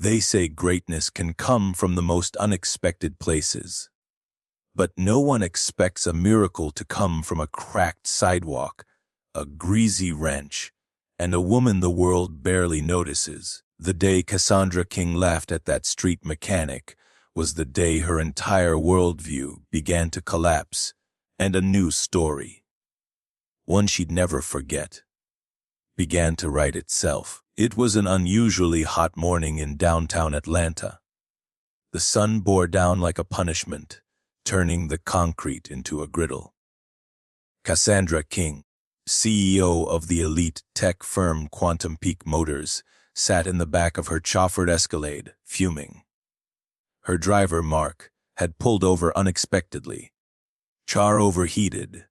They say greatness can come from the most unexpected places. But no one expects a miracle to come from a cracked sidewalk, a greasy wrench, and a woman the world barely notices. The day Cassandra King laughed at that street mechanic was the day her entire worldview began to collapse, and a new story, one she'd never forget, began to write itself. It was an unusually hot morning in downtown Atlanta. The sun bore down like a punishment, turning the concrete into a griddle. Cassandra King, CEO of the elite tech firm Quantum Peak Motors, sat in the back of her chauffeured Escalade, fuming. Her driver, Mark, had pulled over unexpectedly. "Car overheated,"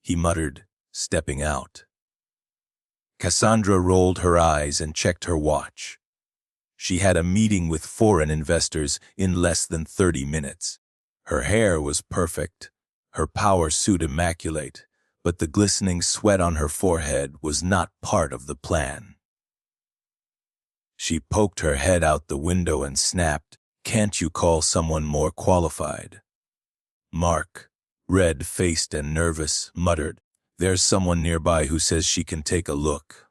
he muttered, stepping out. Cassandra rolled her eyes and checked her watch. She had a meeting with foreign investors in less than 30 minutes. Her hair was perfect, her power suit immaculate, but the glistening sweat on her forehead was not part of the plan. She poked her head out the window and snapped, "Can't you call someone more qualified?" Mark, red-faced and nervous, muttered, "There's someone nearby who says she can take a look."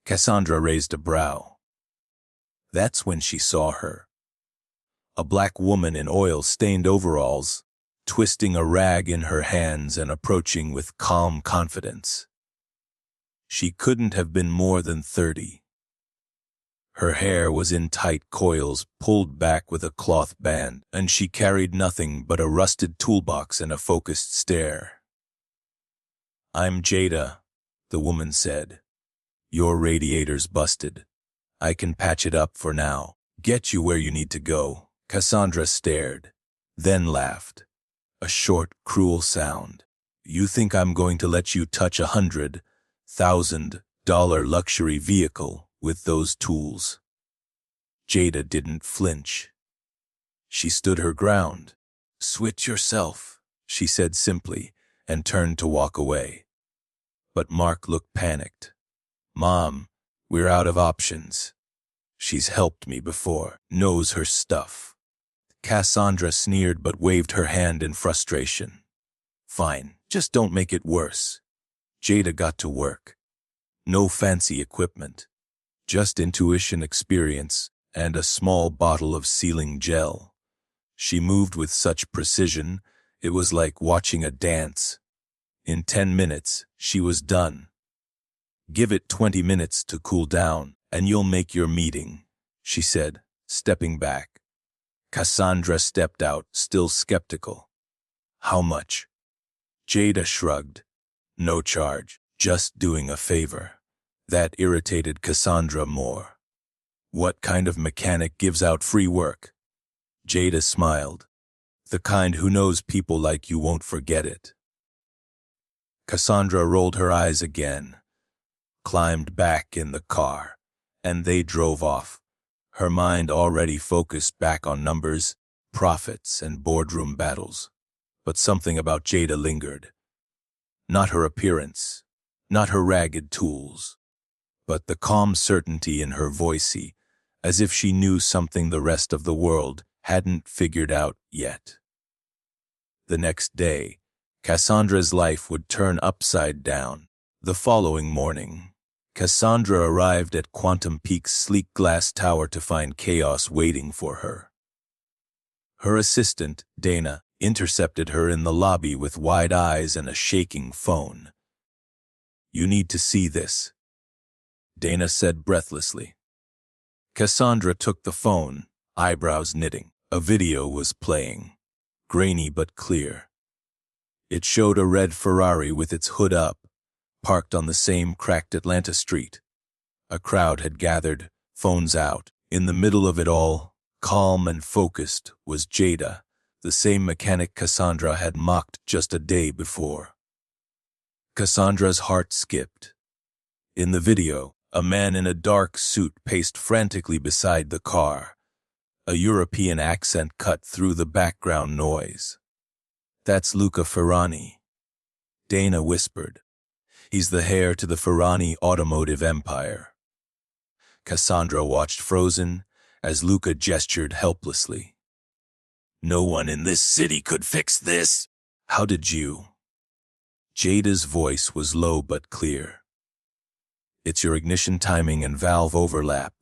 Cassandra raised a brow. That's when she saw her. A black woman in oil-stained overalls, twisting a rag in her hands and approaching with calm confidence. She couldn't have been more than 30. Her hair was in tight coils pulled back with a cloth band, and she carried nothing but a rusted toolbox and a focused stare. "I'm Jayda," the woman said. "Your radiator's busted. I can patch it up for now. Get you where you need to go." Cassandra stared, then laughed. A short, cruel sound. "You think I'm going to let you touch $100,000 luxury vehicle with those tools?" Jayda didn't flinch. She stood her ground. "Switch yourself," she said simply, and turned to walk away. But Mark looked panicked. "Mom, we're out of options. She's helped me before, knows her stuff." Cassandra sneered but waved her hand in frustration. "Fine, just don't make it worse." Jayda got to work. No fancy equipment, just intuition, experience, and a small bottle of sealing gel. She moved with such precision, it was like watching a dance. In 10 minutes, she was done. "Give it 20 minutes to cool down, and you'll make your meeting," she said, stepping back. Cassandra stepped out, still skeptical. "How much?" Jayda shrugged. "No charge, just doing a favor." That irritated Cassandra more. "What kind of mechanic gives out free work?" Jayda smiled. "The kind who knows people like you won't forget it." Cassandra rolled her eyes again, climbed back in the car, and they drove off, her mind already focused back on numbers, profits, and boardroom battles. But something about Jayda lingered. Not her appearance, not her ragged tools, but the calm certainty in her voice, as if she knew something the rest of the world hadn't figured out yet. The next day, Cassandra's life would turn upside down. The following morning, Cassandra arrived at Quantum Peak's sleek glass tower to find chaos waiting for her. Her assistant, Dana, intercepted her in the lobby with wide eyes and a shaking phone. "You need to see this," Dana said breathlessly. Cassandra took the phone, eyebrows knitting. A video was playing, grainy but clear. It showed a red Ferrari with its hood up, parked on the same cracked Atlanta street. A crowd had gathered, phones out. In the middle of it all, calm and focused, was Jayda, the same mechanic Cassandra had mocked just a day before. Cassandra's heart skipped. In the video, a man in a dark suit paced frantically beside the car. A European accent cut through the background noise. "That's Luca Ferrari," Dana whispered. "He's the heir to the Ferrari automotive empire." Cassandra watched frozen as Luca gestured helplessly. No one in this city could fix this. How did you? Jayda's voice was low but clear. It's your ignition timing and valve overlap.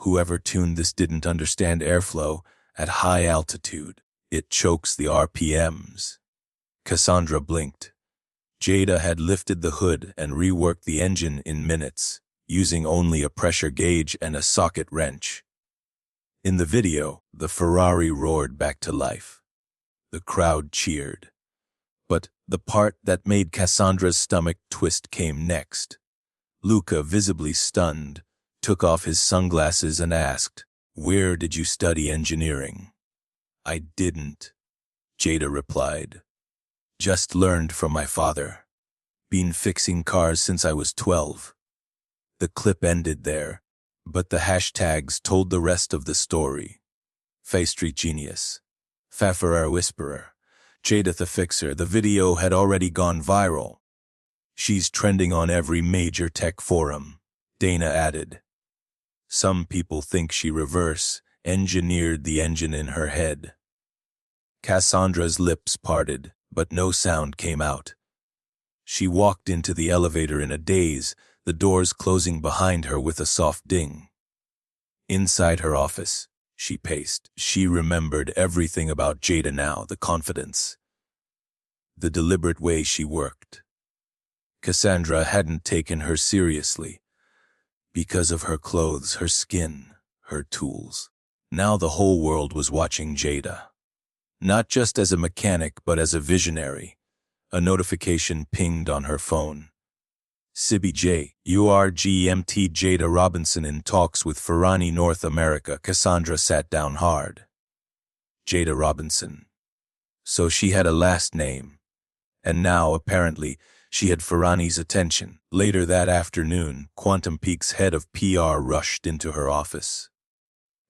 Whoever tuned this didn't understand airflow at high altitude. It chokes the RPMs. Cassandra blinked. Jayda had lifted the hood and reworked the engine in minutes, using only a pressure gauge and a socket wrench. In the video, the Ferrari roared back to life. The crowd cheered. But the part that made Cassandra's stomach twist came next. Luca, visibly stunned, took off his sunglasses and asked, "Where did you study engineering?" "I didn't," Jayda replied. "Just learned from my father. Been fixing cars since I was 12. The clip ended there, but the hashtags told the rest of the story. Face Street Genius, Ferrari Whisperer, Jayda the Fixer. The video had already gone viral. She's trending on every major tech forum, Dana added. Some people think she reverse-engineered the engine in her head. Cassandra's lips parted, but no sound came out. She walked into the elevator in a daze, the doors closing behind her with a soft ding. Inside her office, she paced. She remembered everything about Jayda now, the confidence, the deliberate way she worked. Cassandra hadn't taken her seriously because of her clothes, her skin, her tools. Now the whole world was watching Jayda, not just as a mechanic but as a visionary. A notification pinged on her phone. CBJ, URGMT Jayda Robinson in talks with Ferrari North America. Cassandra sat down hard. Jayda Robinson. So she had a last name. And now, apparently, she had Ferrari's attention. Later that afternoon, Quantum Peak's head of PR rushed into her office.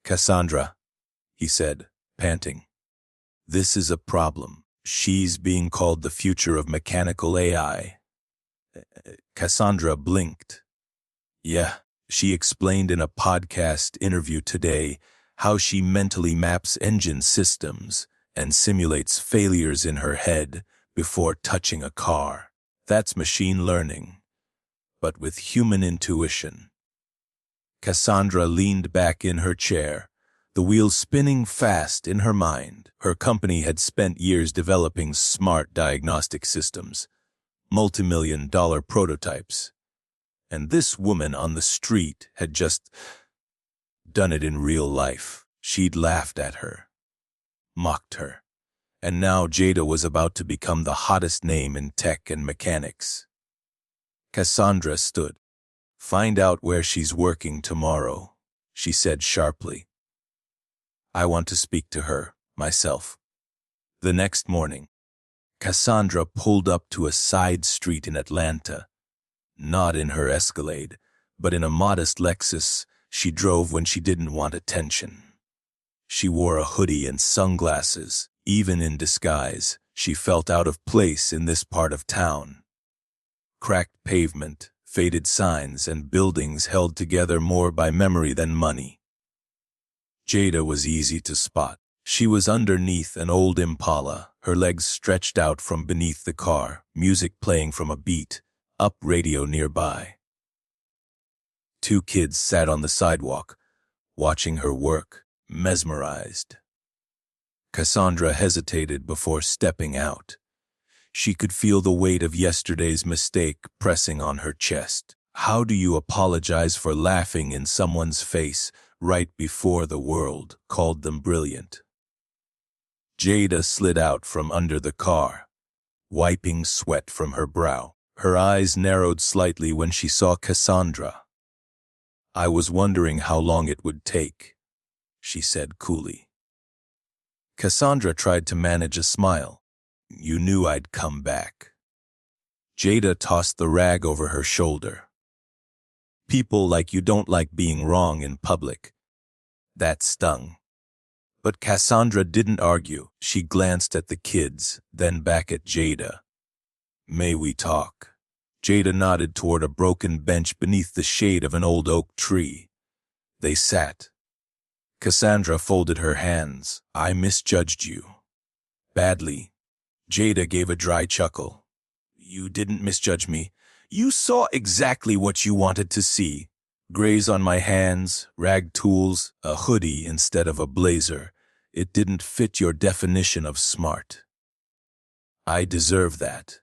"Cassandra," he said, panting. "This is a problem. She's being called the future of mechanical AI." Cassandra blinked. "Yeah," she explained in a podcast interview today how she mentally maps engine systems and simulates failures in her head before touching a car. That's machine learning, but with human intuition. Cassandra leaned back in her chair, the wheels spinning fast in her mind. Her company had spent years developing smart diagnostic systems, multi-million-dollar prototypes. And this woman on the street had just done it in real life. She'd laughed at her, mocked her. And now Jayda was about to become the hottest name in tech and mechanics. Cassandra stood. "Find out where she's working tomorrow," she said sharply. "I want to speak to her, myself." The next morning, Cassandra pulled up to a side street in Atlanta. Not in her Escalade, but in a modest Lexus she drove when she didn't want attention. She wore a hoodie and sunglasses. Even in disguise, she felt out of place in this part of town. Cracked pavement, faded signs, and buildings held together more by memory than money. Jayda was easy to spot. She was underneath an old Impala, her legs stretched out from beneath the car, music playing from a beat-up radio nearby. Two kids sat on the sidewalk, watching her work, mesmerized. Cassandra hesitated before stepping out. She could feel the weight of yesterday's mistake pressing on her chest. How do you apologize for laughing in someone's face right before the world called them brilliant? Jayda slid out from under the car, wiping sweat from her brow. Her eyes narrowed slightly when she saw Cassandra. "I was wondering how long it would take," she said coolly. Cassandra tried to manage a smile. "You knew I'd come back." Jayda tossed the rag over her shoulder. "People like you don't like being wrong in public." That stung. But Cassandra didn't argue. She glanced at the kids, then back at Jayda. "May we talk?" Jayda nodded toward a broken bench beneath the shade of an old oak tree. They sat. Cassandra folded her hands. I misjudged you. Badly. Jayda gave a dry chuckle. You didn't misjudge me. You saw exactly what you wanted to see. Grays on my hands, rag tools, a hoodie instead of a blazer. It didn't fit your definition of smart. I deserve that,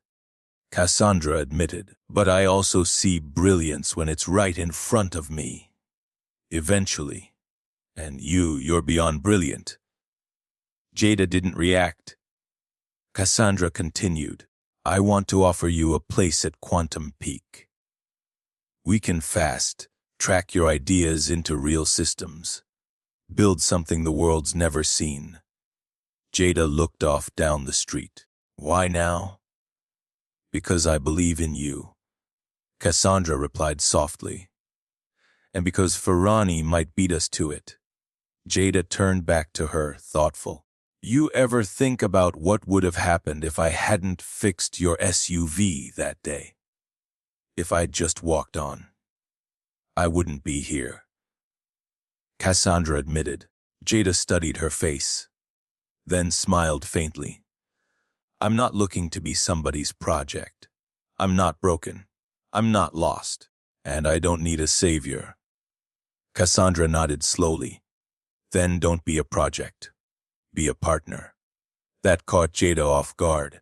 Cassandra admitted, but I also see brilliance when it's right in front of me. Eventually. And you're beyond brilliant. Jayda didn't react. Cassandra continued, I want to offer you a place at Quantum Peak. We can track your ideas into real systems. Build something the world's never seen. Jayda looked off down the street. Why now? Because I believe in you, Cassandra replied softly. And because Ferrari might beat us to it. Jayda turned back to her, thoughtful. You ever think about what would have happened if I hadn't fixed your SUV that day? If I'd just walked on? I wouldn't be here. Cassandra admitted. Jayda studied her face, then smiled faintly. I'm not looking to be somebody's project. I'm not broken. I'm not lost. And I don't need a savior. Cassandra nodded slowly. Then don't be a project. Be a partner. That caught Jayda off guard.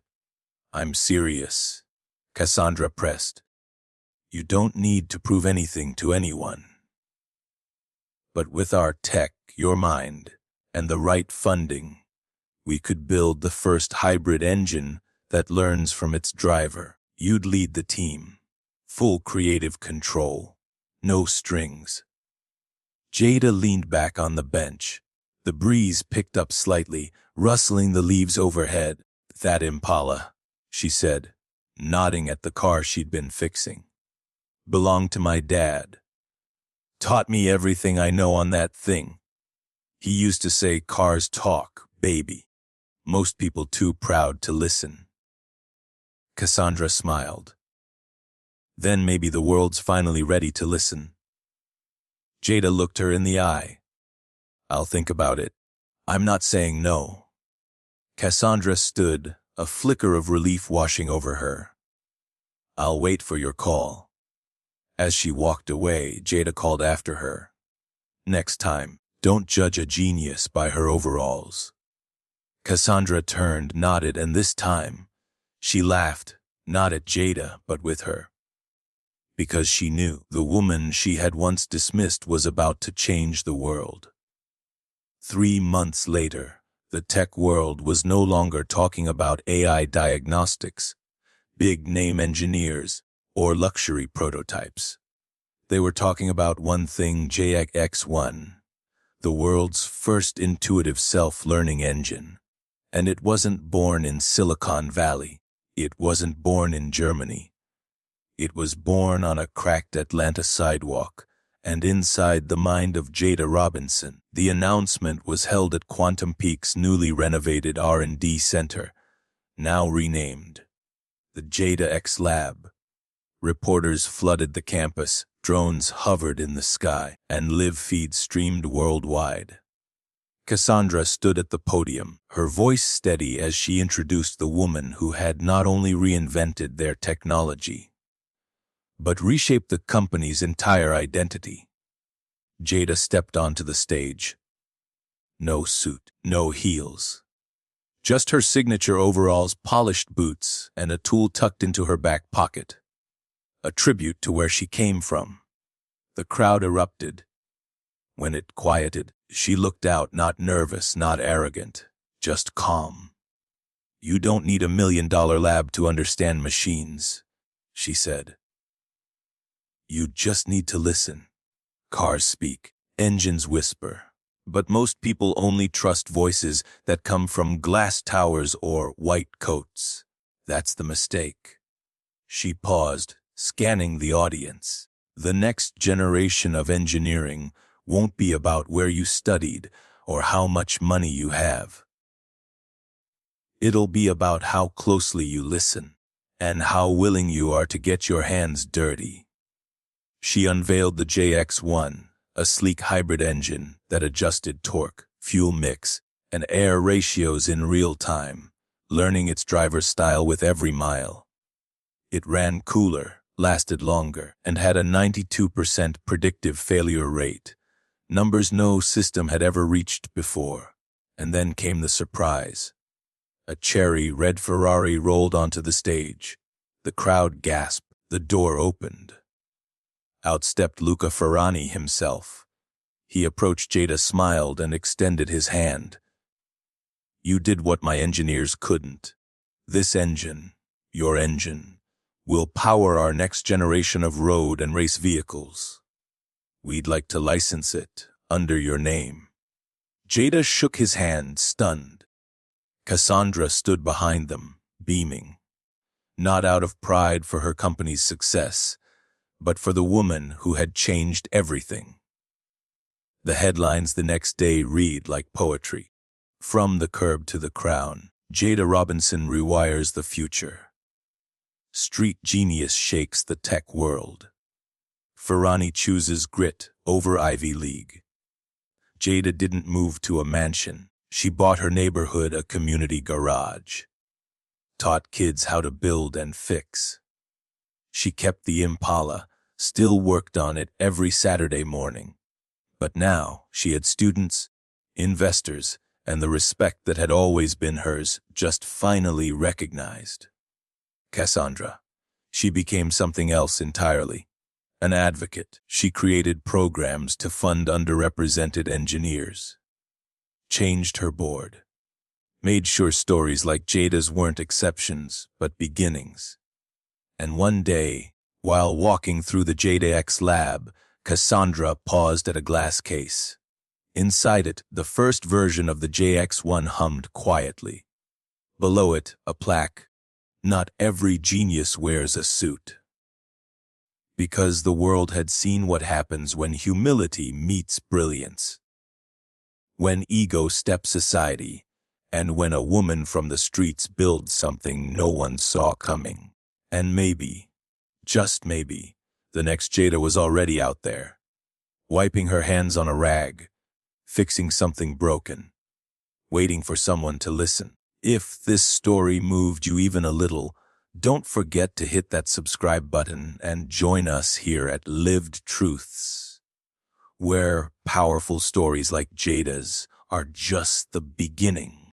I'm serious, Cassandra pressed. You don't need to prove anything to anyone. But with our tech, your mind, and the right funding, we could build the first hybrid engine that learns from its driver. You'd lead the team. Full creative control. No strings. Jayda leaned back on the bench. The breeze picked up slightly, rustling the leaves overhead. That Impala, she said, nodding at the car she'd been fixing. Belonged to my dad. Taught me everything I know on that thing. He used to say cars talk, baby. Most people too proud to listen. Cassandra smiled. Then maybe the world's finally ready to listen. Jayda looked her in the eye. I'll think about it. I'm not saying no. Cassandra stood, a flicker of relief washing over her. I'll wait for your call. As she walked away, Jayda called after her. Next time, don't judge a genius by her overalls. Cassandra turned, nodded, and this time, she laughed, not at Jayda, but with her. Because she knew the woman she had once dismissed was about to change the world. 3 months later, the tech world was no longer talking about AI diagnostics, big-name engineers, or luxury prototypes. They were talking about one thing, JX1, the world's first intuitive self-learning engine. And it wasn't born in Silicon Valley. It wasn't born in Germany. It was born on a cracked Atlanta sidewalk, and inside the mind of Jayda Robinson. The announcement was held at Quantum Peak's newly renovated R&D center, now renamed the Jayda X Lab. Reporters flooded the campus, drones hovered in the sky, and live feeds streamed worldwide. Cassandra stood at the podium, her voice steady as she introduced the woman who had not only reinvented their technology, but reshaped the company's entire identity. Jayda stepped onto the stage. No suit, no heels. Just her signature overalls, polished boots, and a tool tucked into her back pocket. A tribute to where she came from. The crowd erupted. When it quieted, she looked out, not nervous, not arrogant, just calm. You don't need $1 million lab to understand machines, she said. You just need to listen. Cars speak, engines whisper, but most people only trust voices that come from glass towers or white coats. That's the mistake. She paused, scanning the audience. The next generation of engineering won't be about where you studied or how much money you have. It'll be about how closely you listen and how willing you are to get your hands dirty. She unveiled the JX1, a sleek hybrid engine that adjusted torque, fuel mix, and air ratios in real time, learning its driver's style with every mile. It ran cooler, lasted longer, and had a 92% predictive failure rate, numbers no system had ever reached before. And then came the surprise. A cherry red Ferrari rolled onto the stage. The crowd gasped. The door opened. Out stepped Luca Ferrani himself. He approached Jayda, smiled, and extended his hand. "You did what my engineers couldn't. This engine, your engine, will power our next generation of road and race vehicles. We'd like to license it under your name." Jayda shook his hand, stunned. Cassandra stood behind them, beaming. Not out of pride for her company's success, but for the woman who had changed everything. The headlines the next day read like poetry. From the curb to the crown, Jayda Robinson rewires the future. Street genius shakes the tech world. Ferrani chooses grit over Ivy League. Jayda didn't move to a mansion. She bought her neighborhood a community garage. Taught kids how to build and fix. She kept the Impala, still worked on it every Saturday morning. But now she had students, investors, and the respect that had always been hers, just finally recognized. Cassandra. She became something else entirely. An advocate. She created programs to fund underrepresented engineers. Changed her board. Made sure stories like Jayda's weren't exceptions, but beginnings. And one day, while walking through the Jayda X lab, Cassandra paused at a glass case. Inside it, the first version of the JX1 hummed quietly. Below it, a plaque. "Not every genius wears a suit." Because the world had seen what happens when humility meets brilliance. When ego steps aside, and when a woman from the streets builds something no one saw coming. And maybe, just maybe, the next Jayda was already out there, wiping her hands on a rag, fixing something broken, waiting for someone to listen. If this story moved you even a little, don't forget to hit that subscribe button and join us here at Lived Truths, where powerful stories like Jayda's are just the beginning.